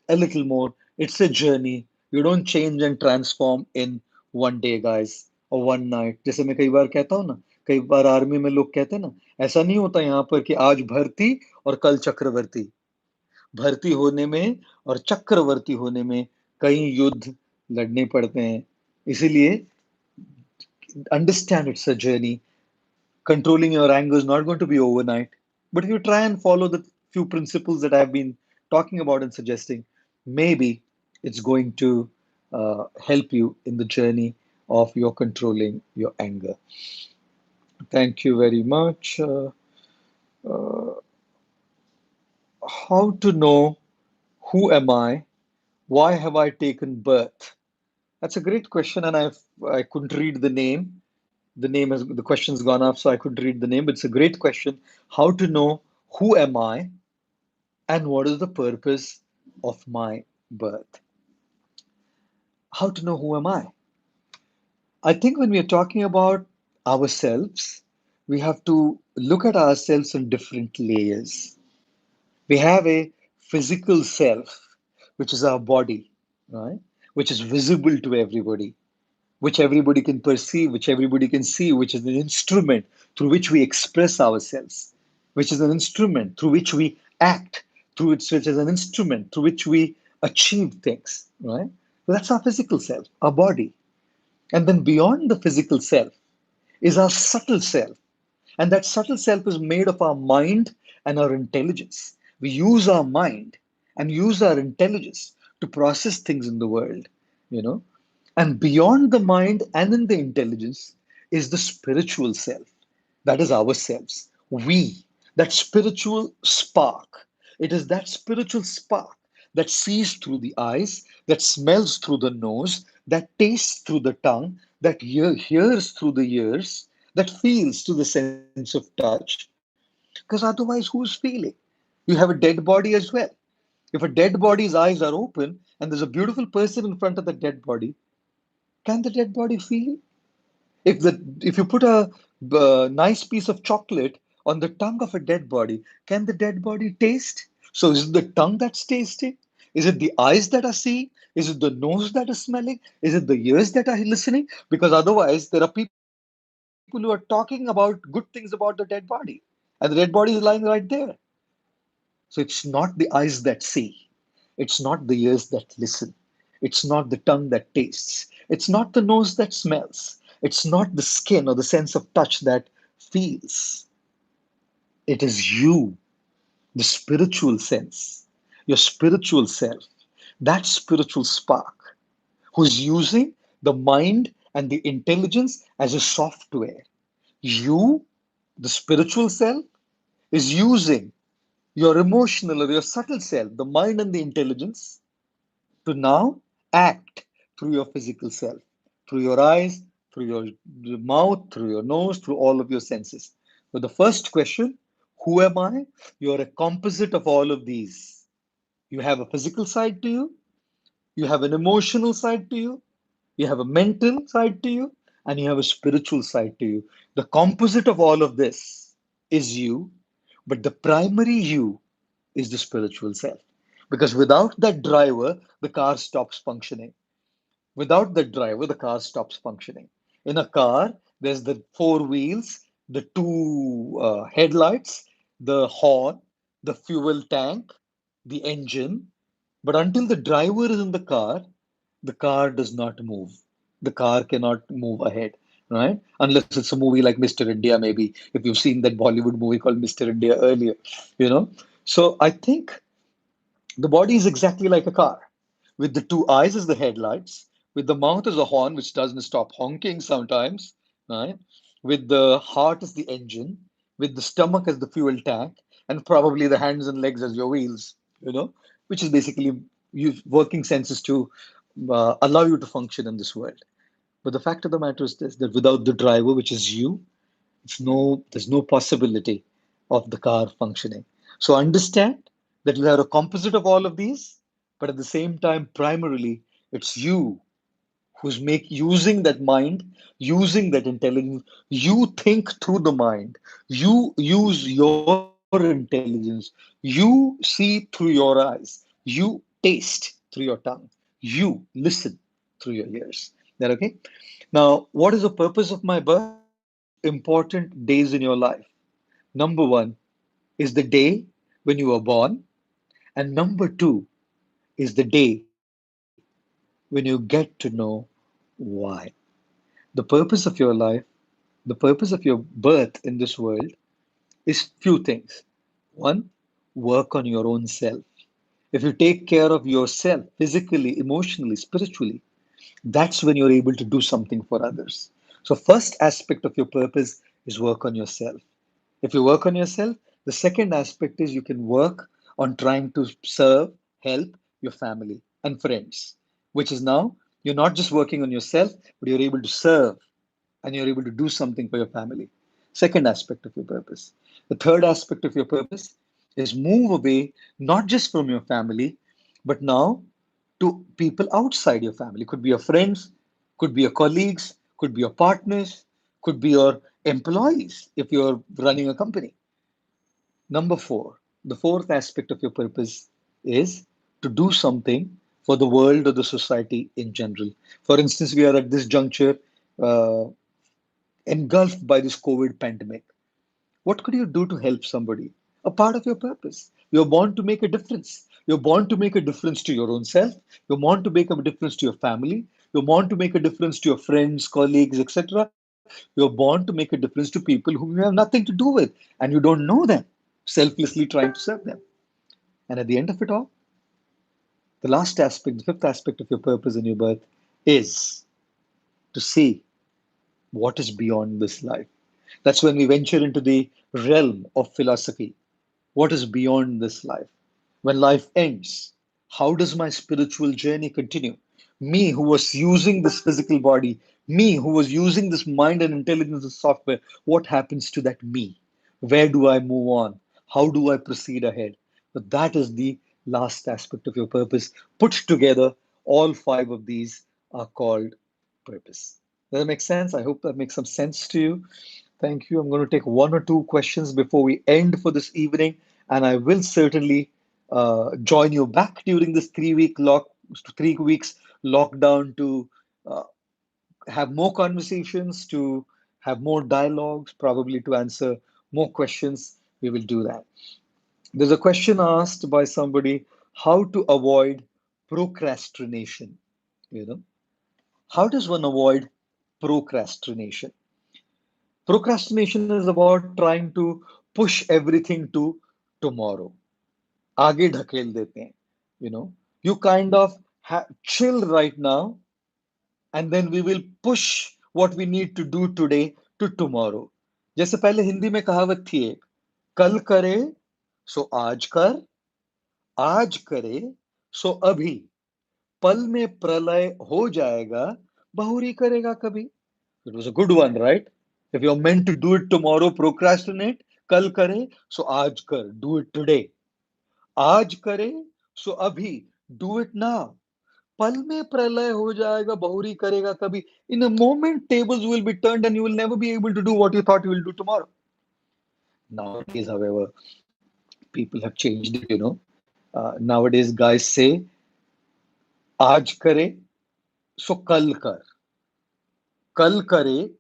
a little more. It's a journey. You don't change and transform in one day, guys, or one night. जैसे मैं कई बार कहता हूँ ना, कई बार army में लोग कहते हैं ना, ऐसा नहीं होता यहाँ पर कि आज भर्ती और कल चक्रवर्ती. भर्ती होने में और चक्रवर्ती होने में कई युद्ध लड़ने पड़ते हैं. इसीलिए understand it's a journey. Controlling your anger is not going to be overnight. But if you try and follow the few principles that I've been talking about and suggesting, maybe it's going to help you in the journey of your controlling your anger. Thank you very much. How to know who am I? Why have I taken birth? That's a great question, and I couldn't read the name. The question's gone up, so I couldn't read the name. But it's a great question. How to know who am I? And what is the purpose of my birth? How to know who am I? I think when we are talking about ourselves, we have to look at ourselves in different layers. We have a physical self, which is our body, right? Which is visible to everybody, which everybody can perceive, which everybody can see, which is an instrument through which we express ourselves, which is an instrument through which we act, which is an instrument through which we achieve things, right? So that's our physical self, our body. And then beyond the physical self is our subtle self. And that subtle self is made of our mind and our intelligence. We use our mind and use our intelligence to process things in the world, you know. And beyond the mind and in the intelligence is the spiritual self. That is ourselves. We, that spiritual spark. It is that spiritual spark that sees through the eyes, that smells through the nose, that tastes through the tongue, that hears through the ears, that feels through the sense of touch. Because otherwise, who's feeling? You have a dead body as well. If a dead body's eyes are open and there's a beautiful person in front of the dead body, can the dead body feel? If you put a nice piece of chocolate on the tongue of a dead body, can the dead body taste? So is it the tongue that's tasting? Is it the eyes that are seeing? Is it the nose that is smelling? Is it the ears that are listening? Because otherwise, there are people who are talking about good things about the dead body, and the dead body is lying right there. So it's not the eyes that see. It's not the ears that listen. It's not the tongue that tastes. It's not the nose that smells. It's not the skin or the sense of touch that feels. It is you, the spiritual sense, your spiritual self, that spiritual spark who's using the mind and the intelligence as a software. You, the spiritual self, is using your emotional or your subtle self, the mind and the intelligence, to now act through your physical self, through your eyes, through your mouth, through your nose, through all of your senses. But the first question, who am I? You're a composite of all of these. You have a physical side to you, you have an emotional side to you, you have a mental side to you, and you have a spiritual side to you. The composite of all of this is you, but the primary you is the spiritual self. Because without that driver, the car stops functioning. Without the driver, the car stops functioning. In a car, there's the four wheels, the two headlights, the horn, the fuel tank, the engine. But until the driver is in the car does not move. The car cannot move ahead, right? Unless it's a movie like Mr. India, maybe, if you've seen that Bollywood movie called Mr. India earlier, you know. So I think the body is exactly like a car, with the two eyes as the headlights, with the mouth as a horn, which doesn't stop honking sometimes, right? With the heart as the engine, with the stomach as the fuel tank, and probably the hands and legs as your wheels, which is basically working senses to allow you to function in this world. But the fact of the matter is this, that without the driver, which is you, there's no possibility of the car functioning. So understand that you have a composite of all of these, but at the same time, primarily, it's you who's using that mind, using that intelligence. You think through the mind. You use your intelligence. You see through your eyes. You taste through your tongue. You listen through your ears. That okay? Now, what is the purpose of my birth? Two important days in your life. Number one is the day when you were born, and number two is the day when you get to know why. The purpose of your life, the purpose of your birth in this world is few things. One, work on your own self. If you take care of yourself physically, emotionally, spiritually, that's when you're able to do something for others. So, first aspect of your purpose is work on yourself. If you work on yourself, the second aspect is you can work on trying to serve, help your family and friends, which is now you're not just working on yourself, but you're able to serve and you're able to do something for your family. Second aspect of your purpose. The third aspect of your purpose is move away not just from your family, but now to people outside your family. Could be your friends, could be your colleagues, could be your partners, could be your employees if you're running a company. Number four, the fourth aspect of your purpose is to do something for the world or the society in general. For instance, we are at this juncture uh, engulfed by this COVID pandemic. What could you do to help somebody? A part of your purpose. You're born to make a difference. You're born to make a difference to your own self. You're born to make a difference to your family. You're born to make a difference to your friends, colleagues, etc. You're born to make a difference to people whom you have nothing to do with and you don't know them, selflessly trying to serve them. And at the end of it all, the last aspect, the fifth aspect of your purpose in your birth is to see what is beyond this life. That's when we venture into the realm of philosophy. What is beyond this life? When life ends, how does my spiritual journey continue? Me who was using this physical body, me who was using this mind and intelligence as software, what happens to that me? Where do I move on? How do I proceed ahead? But that is the last aspect of your purpose. Put together, all five of these are called purpose. Does that make sense? I hope that makes some sense to you. Thank you. I'm going to take one or two questions before we end for this evening, and I will certainly join you back during this 3 weeks lockdown to uh, have more conversations, to have more dialogues, probably to answer more questions. We will do that. There's a question asked by somebody: how to avoid procrastination? You know, how does one avoid procrastination? Procrastination is about trying to push everything to tomorrow. आगे ढकेल देते हैं. You know, you kind of chill right now, and then we will push what we need to do today to tomorrow. जैसे पहले हिंदी में कहावत थी एक, कल करे सो आज कर, आज करे सो अभी, पल में प्रलय हो जाएगा, बहुरी करेगा कभी. It was a good one, right? If you're meant to do it tomorrow, procrastinate. कल करे, so आज कर. Do it today. आज करे, so अभी. Do it now. पल में प्रलय हो जाएगा, बहुरी करेगा कभी. In a moment, tables will be turned and you will never be able to do what you thought you will do tomorrow. Nowadays, however, people have changed it. Nowadays, guys say, आज करे, so कल कर. कल करे,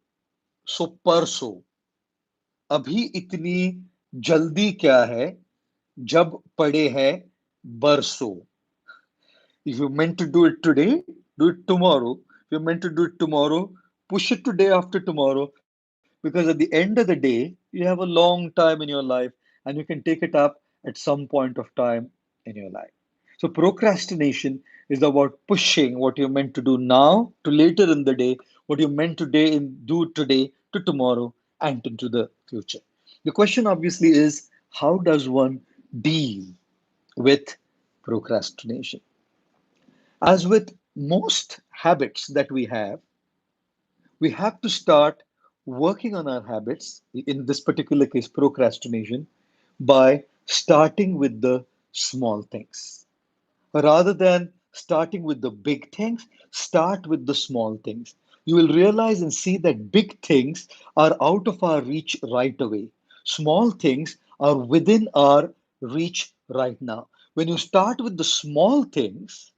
so परसों. अभी इतनी जल्दी क्या है? जब पड़े हैं बरसों. If you're meant to do it today, do it tomorrow. If you're meant to do it tomorrow, push it to day after tomorrow. Because at the end of the day, you have a long time in your life and you can take it up at some point of time in your life. So, procrastination is about pushing what you're meant to do now to later in the day, what you're meant to do today to tomorrow and into the future. The question obviously is, how does one deal with procrastination? As with most habits that we have to start working on our habits, in this particular case, procrastination, by starting with the small things. Rather than starting with the big things, start with the small things. You will realize and see that big things are out of our reach right away. Small things are within our reach right now. When you start with the small things,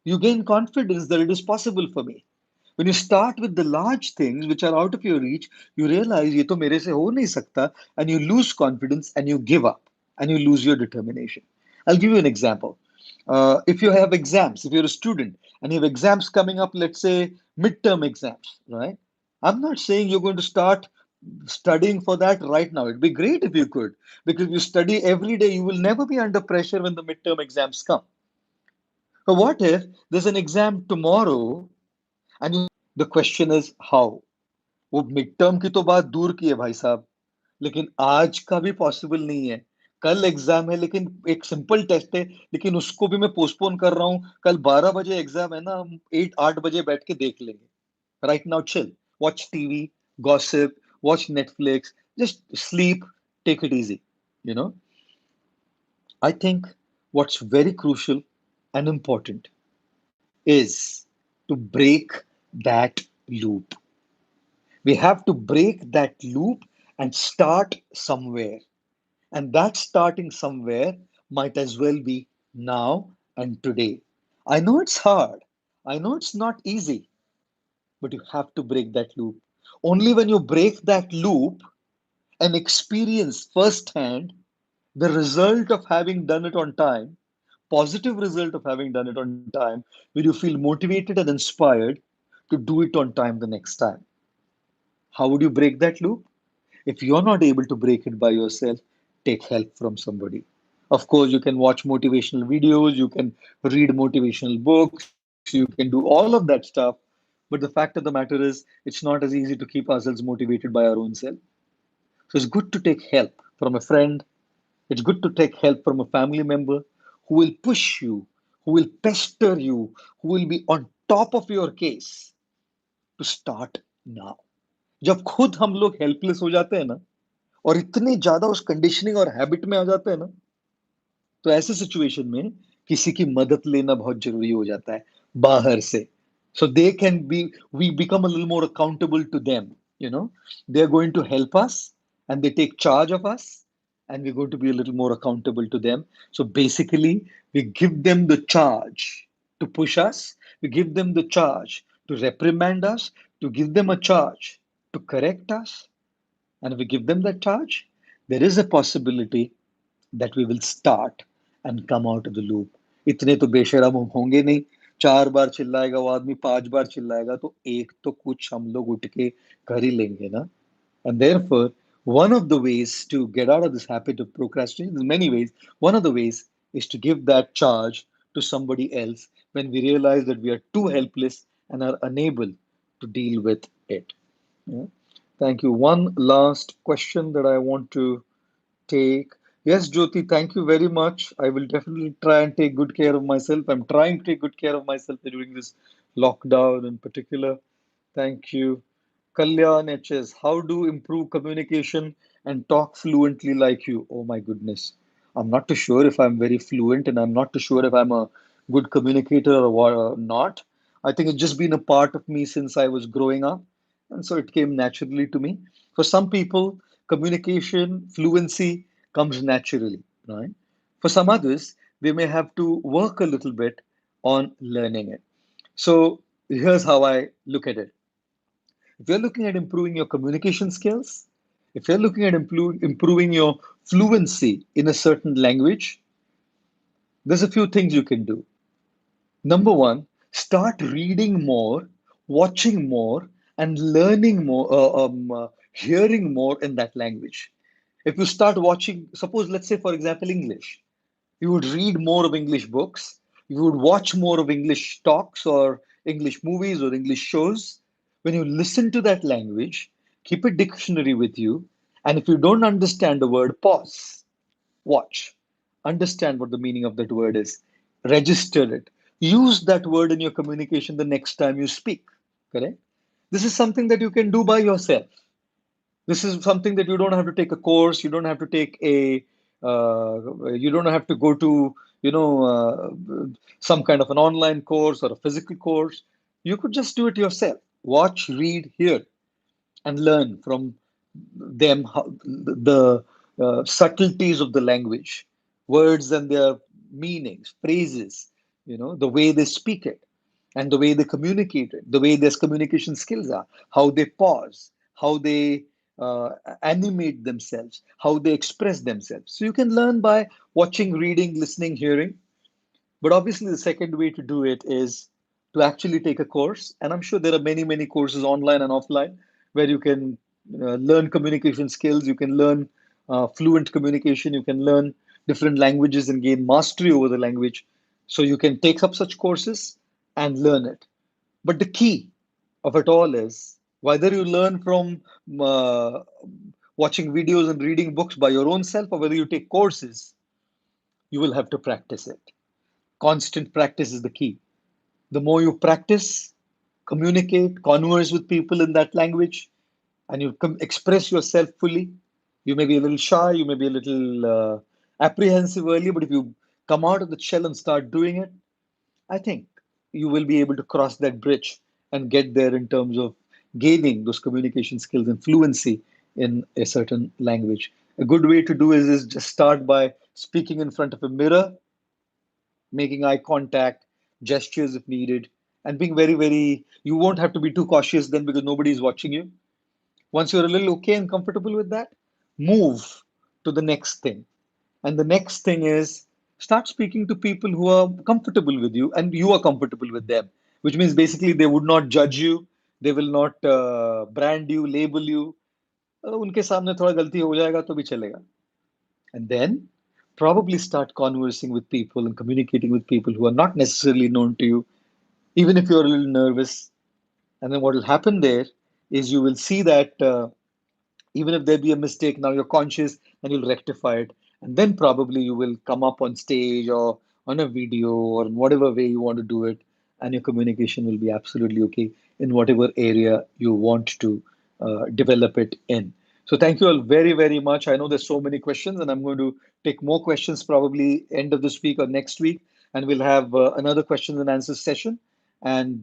you gain confidence that it is possible for me. When you start with the large things which are out of your reach, you realize ये तो मेरे से हो नहीं सकता, and you lose confidence and you give up and you lose your determination. I'll give you an example. If you have exams, if you're a student and you have exams coming up, let's say midterm exams, right? I'm not saying you're going to start studying for that right now. It'd be great if you could, because if you study every day, you will never be under pressure when the midterm exams come. But what if there's an exam tomorrow and you the question is how? वो mid term की तो बात दूर की है भाई साहब, लेकिन आज का भी पॉसिबल नहीं है. कल एग्जाम है लेकिन एक सिंपल टेस्ट है, लेकिन उसको भी मैं पोस्टपोन कर रहा हूँ. कल 12 बजे एग्जाम है ना, हम 8 बजे बैठ के देख लेंगे. Right now chill, watch TV, gossip, watch Netflix, just sleep, take it easy. You know, I think what's very crucial and important is to break that loop. We have to break that loop and start somewhere. And that starting somewhere might as well be now and today. I know it's hard. I know it's not easy, but you have to break that loop. Only when you break that loop and experience firsthand the result of having done it on time, positive result of having done it on time, will you feel motivated and inspired to do it on time the next time. How would you break that loop? If you're not able to break it by yourself, take help from somebody. Of course, you can watch motivational videos, you can read motivational books, you can do all of that stuff. But the fact of the matter is, it's not as easy to keep ourselves motivated by our own self. So it's good to take help from a friend. It's good to take help from a family member who will push you, who will pester you, who will be on top of your case to start now. जब खुद हम लोग helpless हो जाते हैं ना, और इतने ज्यादा उस कंडीशनिंग और हैबिट में आ जाते हैं ना, तो ऐसे सिचुएशन में किसी की मदद लेना बहुत जरूरी हो जाता है बाहर से. So they can be, we become a little more accountable to them. You know, they're going to help us and they take charge of us, and we're going to be a little more accountable to them. So basically, we give them the charge to push us, we give them the charge to reprimand us, to give them a charge to correct us. And if we give them that charge, there is a possibility that we will start and come out of the loop. इतने तो बेशरम हम होंगे नहीं. 4 बार चिल्लाएगा वो आदमी, 5 बार चिल्लाएगा तो एक तो कुछ हम लोग उठ के कर ही लेंगे ना. And therefore, one of the ways to get out of this habit of procrastination, in many ways, one of the ways is to give that charge to somebody else when we realize that we are too helpless and are unable to deal with it. Yeah. Thank you. One last question that I want to take. Yes, Jyoti, thank you very much. I will definitely try and take good care of myself. I'm trying to take good care of myself during this lockdown in particular. Thank you. Kalyan HS, how do improve communication and talk fluently like you? Oh my goodness. I'm not too sure if I'm very fluent, and I'm not too sure if I'm a good communicator or not. I think it's just been a part of me since I was growing up. And so it came naturally to me. For some people, communication, fluency comes naturally, right? For some others, they may have to work a little bit on learning it. So here's how I look at it. If you're looking at improving your communication skills, if you're looking at improving your fluency in a certain language, there's a few things you can do. Number one, start reading more, watching more, and learning more, hearing more in that language. If you start watching, suppose, let's say, for example, English, you would read more of English books, you would watch more of English talks or English movies or English shows. When you listen to that language, keep a dictionary with you. And if you don't understand the word, pause, watch, understand what the meaning of that word is, register it, use that word in your communication the next time you speak. Correct? This is something that you can do by yourself. This is something that you don't have to take a course, you don't have to take you don't have to go to, you know, some kind of an online course or a physical course. You could just do it yourself. Watch, read, hear, and learn from them how, the subtleties of the language, words and their meanings, phrases, the way they speak it and the way they communicate it, the way their communication skills are, how they pause, how they uh, animate themselves, how they express themselves. So you can learn by watching, reading, listening, hearing. But obviously, the second way to do it is to actually take a course. And I'm sure there are many, many courses online and offline where you can learn communication skills, you can learn fluent communication, you can learn different languages and gain mastery over the language. So you can take up such courses and learn it. But the key of it all is whether you learn from uh, watching videos and reading books by your own self or whether you take courses, you will have to practice it. Constant practice is the key. The more you practice, communicate, converse with people in that language, and you express yourself fully, you may be a little shy, you may be a little apprehensive earlier, but if you come out of the shell and start doing it, I think you will be able to cross that bridge and get there in terms of gaining those communication skills and fluency in a certain language. A good way to do is just start by speaking in front of a mirror, making eye contact, gestures if needed, and being very, very, you won't have to be too cautious then because nobody is watching you. Once you're a little okay and comfortable with that, move to the next thing. And the next thing is start speaking to people who are comfortable with you and you are comfortable with them, which means basically they would not judge you, they will not brand you, label you. उनके सामने थोड़ा गलती हो जाएगा तो भी चलेगा. And then probably start conversing with people and communicating with people who are not necessarily known to you, even if you're a little nervous. And then what will happen there is you will see that even if there be a mistake, now you're conscious and you'll rectify it. And then probably you will come up on stage or on a video or in whatever way you want to do it. And your communication will be absolutely okay in whatever area you want to develop it in. So thank you all very, very much. I know there's so many questions, and I'm going to take more questions probably end of this week or next week, and we'll have another questions and answers session, and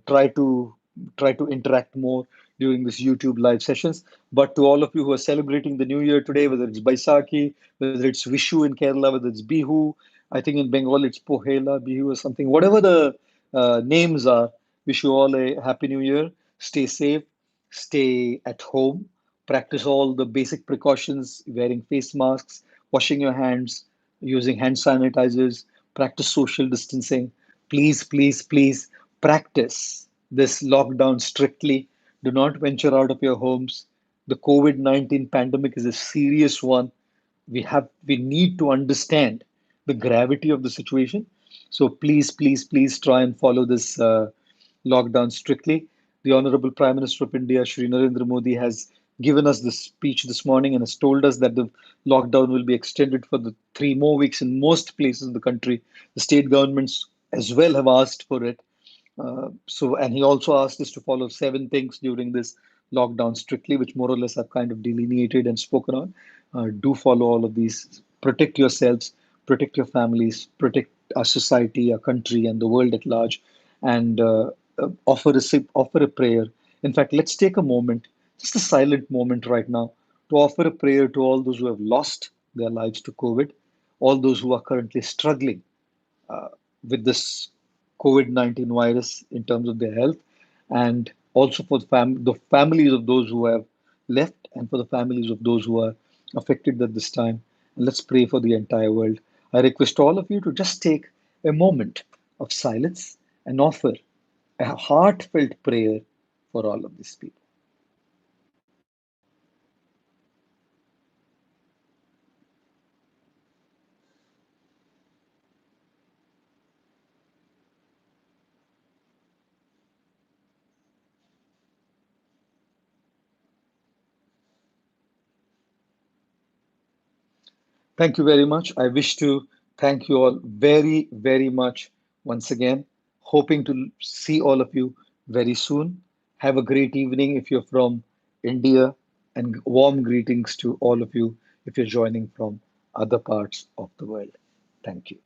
try to interact more during this YouTube live sessions. But to all of you who are celebrating the New Year today, whether it's Baisakhi, whether it's Vishu in Kerala, whether it's Bihu, I think in Bengal it's Pohela, Bihu or something, whatever the names are, wish you all a happy New Year. Stay safe, stay at home, practice all the basic precautions, wearing face masks, washing your hands, using hand sanitizers, practice social distancing. Please, please, please practice this lockdown strictly. Do not venture out of your homes. The COVID-19 pandemic is a serious one. We need to understand the gravity of the situation. So please, please, please try and follow this lockdown strictly. The Honorable Prime Minister of India, Shri Narendra Modi, has given us this speech this morning and has told us that the lockdown will be extended for the 3 more weeks in most places in the country. The state governments as well have asked for it. And he also asked us to follow 7 things during this lockdown strictly, which more or less I've kind of delineated and spoken on. Do follow all of these. Protect yourselves, protect your families, protect our society, our country, and the world at large, and offer a prayer. In fact, let's take a moment, just a silent moment right now, to offer a prayer to all those who have lost their lives to COVID, all those who are currently struggling uh, with this COVID-19 virus in terms of their health, and also for the families of those who have left, and for the families of those who are affected at this time. And let's pray for the entire world. I request all of you to just take a moment of silence and offer a heartfelt prayer for all of these people. Thank you very much. I wish to thank you all very, very much once again. Hoping to see all of you very soon. Have a great evening if you're from India, and warm greetings to all of you if you're joining from other parts of the world. Thank you.